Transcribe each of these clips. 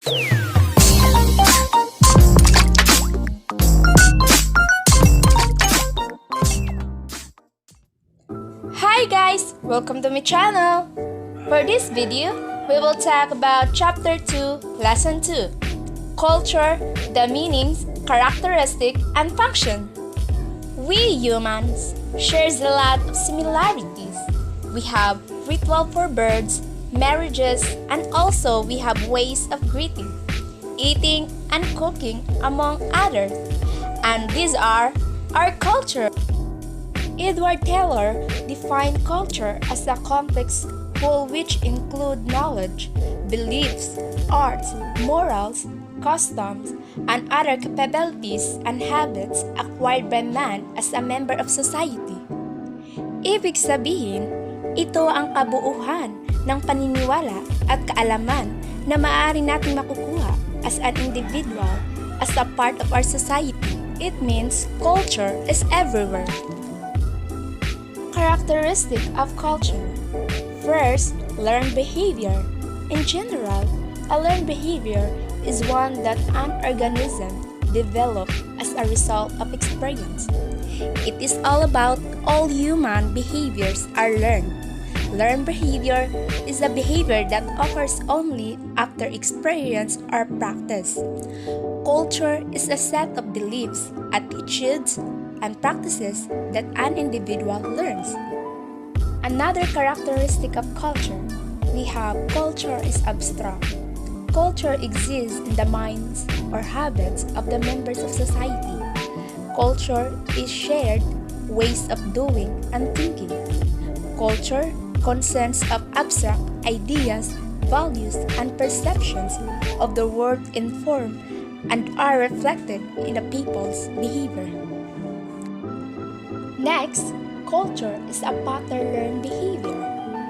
Hi guys! Welcome to my channel! For this video, we will talk about Chapter 2, Lesson 2, Culture, the meanings, characteristic, and function. We humans shares a lot of similarities. We have ritual for births, marriages, and also we have ways of greeting, eating, and cooking among others. And these are our culture. Edward Taylor defined culture as a complex whole which include knowledge, beliefs, arts, morals, customs, and other capabilities and habits acquired by man as a member of society. Ibig sabihin, ito ang kabuuhan ng paniniwala at kaalaman na maaari natin makukuha as an individual, as a part of our society. It means culture is everywhere. Characteristic of culture. First, learned behavior. In general, a learned behavior is one that an organism develops as a result of experience. It is all about all human behaviors are learned. Learned behavior is a behavior that occurs only after experience or practice. Culture is a set of beliefs, attitudes, and practices that an individual learns. Another characteristic of culture, we have culture is abstract. Culture exists in the minds or habits of the members of society. Culture is shared ways of doing and thinking. Culture consists of abstract ideas, values, and perceptions of the world informed and are reflected in the people's behavior. Next, culture is a pattern learned behavior.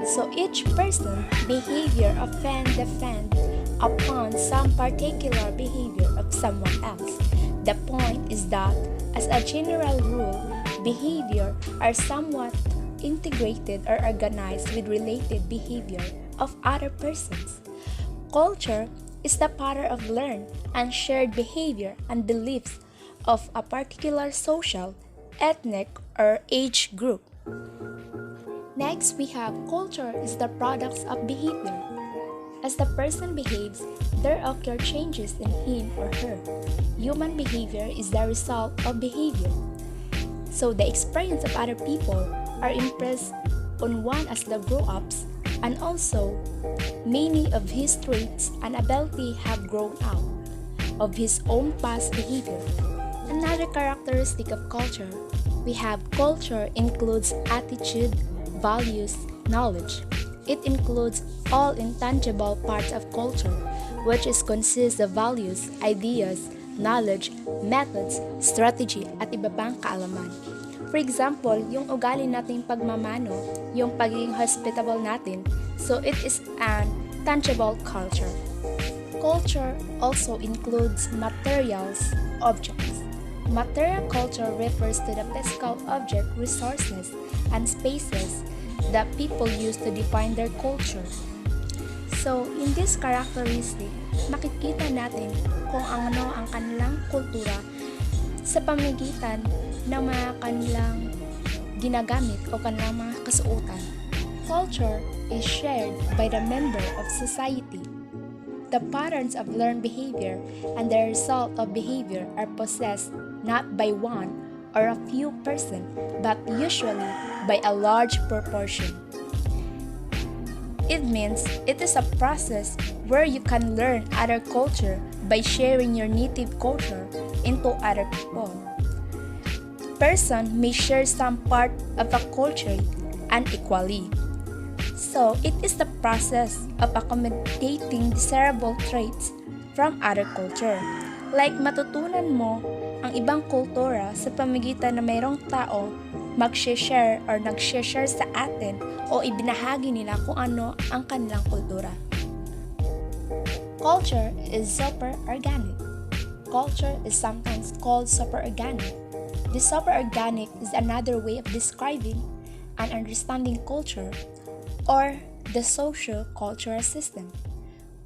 So each person behavior often depends upon some particular behavior of someone else. The point is that, as a general rule, behavior are somewhat integrated or organized with related behavior of other persons. Culture is the pattern of learned and shared behavior and beliefs of a particular social, ethnic, or age group. Next, we have culture is the products of behavior. As the person behaves, there occur changes in him or her. Human behavior is the result of behavior. So the experience of other people are impressed on one as the grow-ups, and also many of his traits and ability have grown out of his own past behavior. Another characteristic of culture, we have culture includes attitude, values, knowledge. It includes all intangible parts of culture, which consists of values, ideas, knowledge, methods, strategy, at iba pang kaalaman. For example, yung ugali nating pagmamano, yung pagiging hospitable natin, so it is an tangible culture. Culture also includes materials, objects. Material culture refers to the physical object, resources, and spaces that people use to define their culture. So, in this characteristic, makikita natin kung ano ang kanilang kultura sa pamamagitan ng mga kanilang ginagamit o kanilang mga kasuotan. Culture is shared by the member of society. The patterns of learned behavior and the result of behavior are possessed not by one or a few persons, but usually by a large proportion. It means it is a process where you can learn other culture by sharing your native culture into other people. Person may share some part of a culture unequally. So, it is the process of accommodating desirable traits from other culture. Like matutunan mo ang ibang kultura sa pamamagitan na mayroong tao mag-share or nag-share sa atin o ibinahagi nila kung ano ang kanilang kultura. Culture is super-organic. Culture is sometimes called super-organic. The super-organic is another way of describing and understanding culture or the social-cultural system.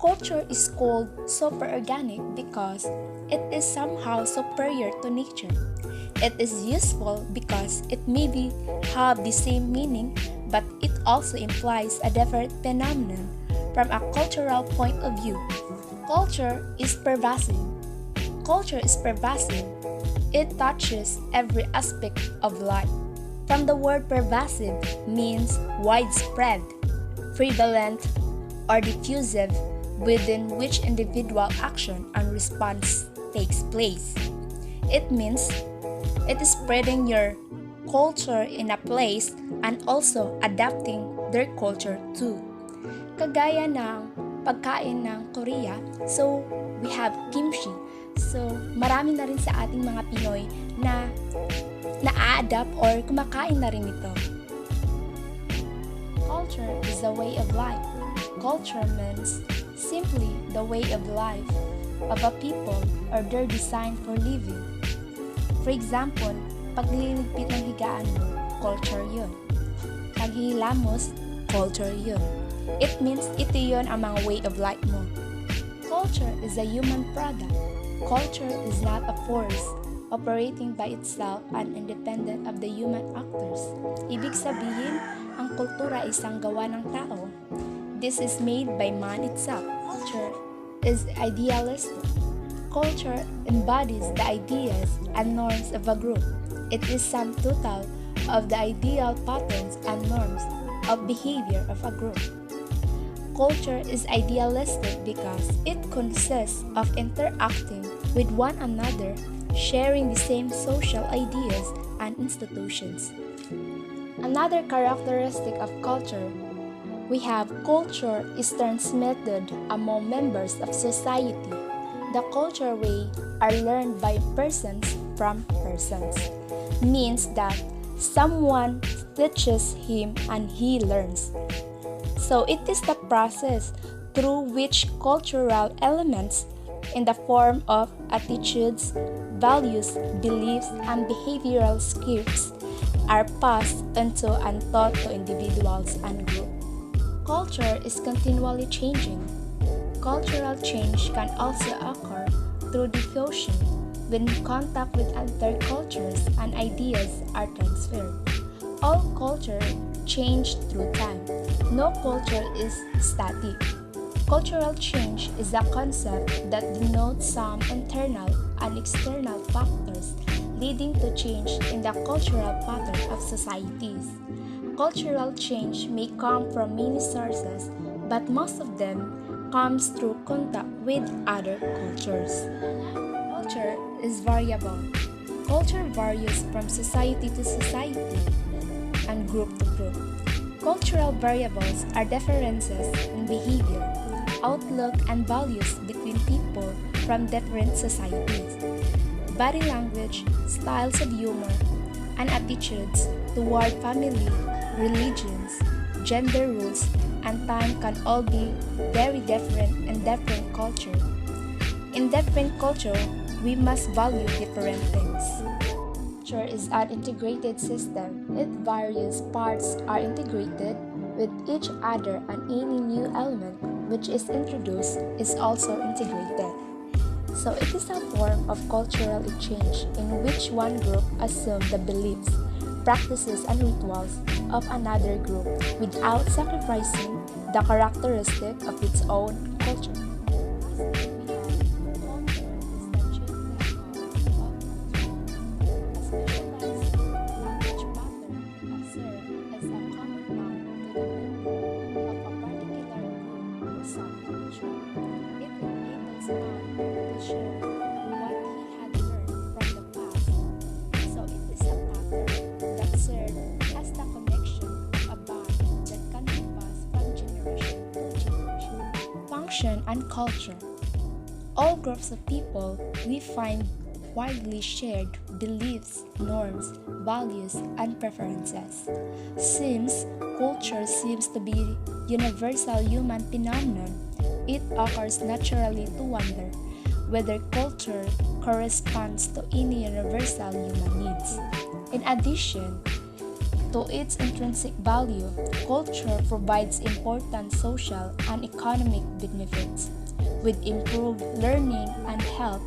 Culture is called superorganic because it is somehow superior to nature. It is useful because it maybe have the same meaning, but it also implies a different phenomenon from a cultural point of view. Culture is pervasive. Culture is pervasive. It touches every aspect of life. From the word pervasive means widespread, prevalent, or diffusive, within which individual action and response takes place. It means it is spreading your culture in a place and also adapting their culture too. Kagaya ng pagkain ng Korea, so we have kimchi. So marami na rin sa ating mga Pinoy na na-adapt or kumakain na rin ito. Culture is a way of life. Culture means simply the way of life of a people or their design for living. For example, pagliligpit ng higaan mo, culture yun. Paghihilamos, culture yun. It means ito yun ang mga way of life mo. Culture is a human product. Culture is not a force operating by itself and independent of the human actors. Ibig sabihin, ang kultura ay isang gawa ng tao. This is made by man itself. Culture is idealistic. Culture embodies the ideas and norms of a group. It is sum total of the ideal patterns and norms of behavior of a group. Culture is idealistic because it consists of interacting with one another, sharing the same social ideas and institutions. Another characteristic of culture we have culture is transmitted among members of society. The culture way are learned by persons from persons. Means that someone teaches him and he learns. So it is the process through which cultural elements in the form of attitudes, values, beliefs, and behavioral skills are passed into and taught to individuals and groups. Culture is continually changing. Cultural change can also occur through diffusion when contact with other cultures and ideas are transferred. All culture change through time. No culture is static. Cultural change is a concept that denotes some internal and external factors leading to change in the cultural pattern of societies. Cultural change may come from many sources, but most of them comes through contact with other cultures. Culture is variable. Culture varies from society to society and group to group. Cultural variables are differences in behavior, outlook, and values between people from different societies. Body language, styles of humor, and attitudes toward family, religions, gender rules, and time can all be very different in different culture. In different culture, we must value different things. Culture is an integrated system. Its various parts are integrated with each other, and any new element which is introduced is also integrated. So it is a form of cultural exchange in which one group assumes the beliefs, practices, and rituals of another group without sacrificing the characteristic of its own culture. And culture. All groups of people we find widely shared beliefs, norms, values, and preferences. Since culture seems to be universal human phenomenon, it occurs naturally to wonder whether culture corresponds to any universal human needs. In addition, To its intrinsic value, culture provides important social and economic benefits, with improved learning and health,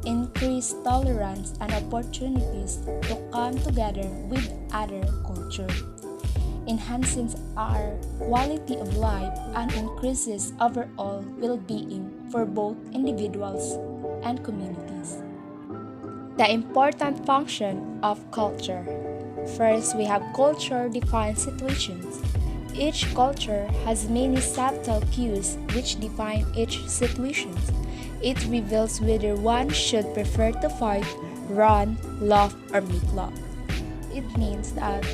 increased tolerance, and opportunities to come together with other cultures, enhances our quality of life and increases overall well-being for both individuals and communities. The important function of culture. First, we have culture-defined situations. Each culture has many subtle cues which define each situation. It reveals whether one should prefer to fight, run, laugh, or make love. It means that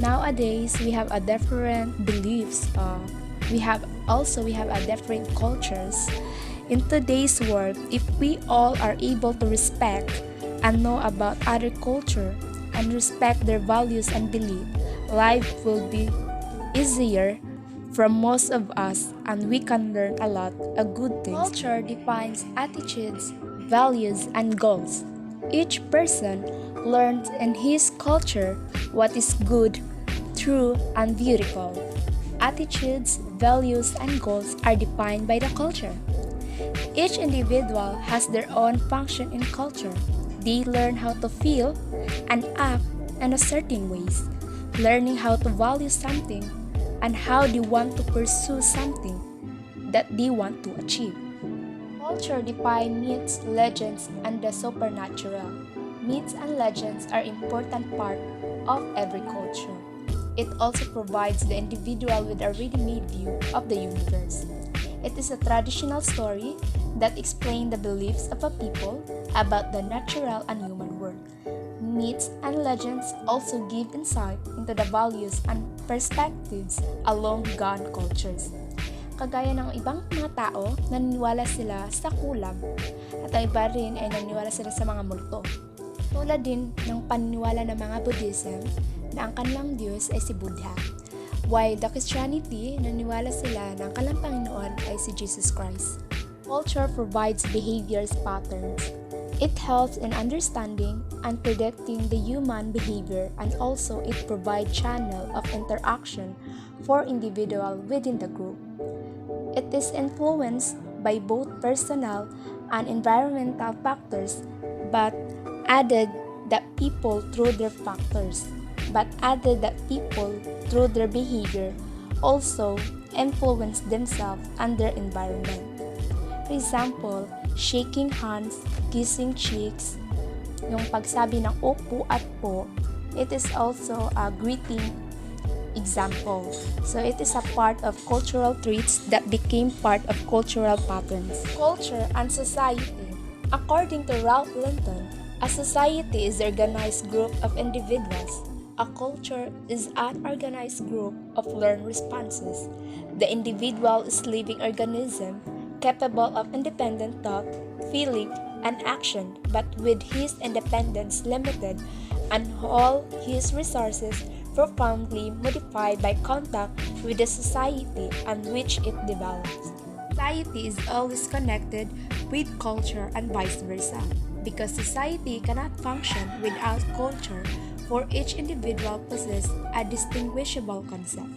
nowadays we have a different beliefs. We have a different cultures. In today's world, if we all are able to respect and know about other culture and respect their values and belief, life will be easier for most of us and we can learn a lot of good things. Culture defines attitudes, values, and goals. Each person learns in his culture what is good, true, and beautiful. Attitudes, values, and goals are defined by the culture. Each individual has their own function in culture. They learn how to feel and act in a certain ways, learning how to value something and how they want to pursue something that they want to achieve. Culture defines myths, legends, and the supernatural. Myths and legends are important part of every culture. It also provides the individual with a ready-made view of the universe. It is a traditional story that explains the beliefs of a people about the natural and human world. Myths and legends also give insight into the values and perspectives along gone cultures. Kagaya ng ibang mga tao, naniniwala sila sa kulam at ang iba rin ay naniniwala sila sa mga multo. Tulad din ng paniniwala ng mga Buddhism na ang kanilang Diyos ay si Buddha, while the Christianity, naniniwala sila na ang kanilang Panginoon ay si Jesus Christ. Culture provides behaviors patterns. It helps in understanding and predicting the human behavior, and also it provides channel of interaction for individual within the group. It is influenced by both personal and environmental factors, but added that people through their behavior also influence themselves and their environment. For example, shaking hands, kissing cheeks, yung pagsabi ng opo at po, it is also a greeting example. So it is a part of cultural traits that became part of cultural patterns. Culture and society. According to Ralph Linton, a society is an organized group of individuals. A culture is an organized group of learned responses. The individual is a living organism capable of independent thought, feeling, and action, but with his independence limited and all his resources profoundly modified by contact with the society on which it develops. Society is always connected with culture and vice versa, because society cannot function without culture, for each individual possesses a distinguishable concept.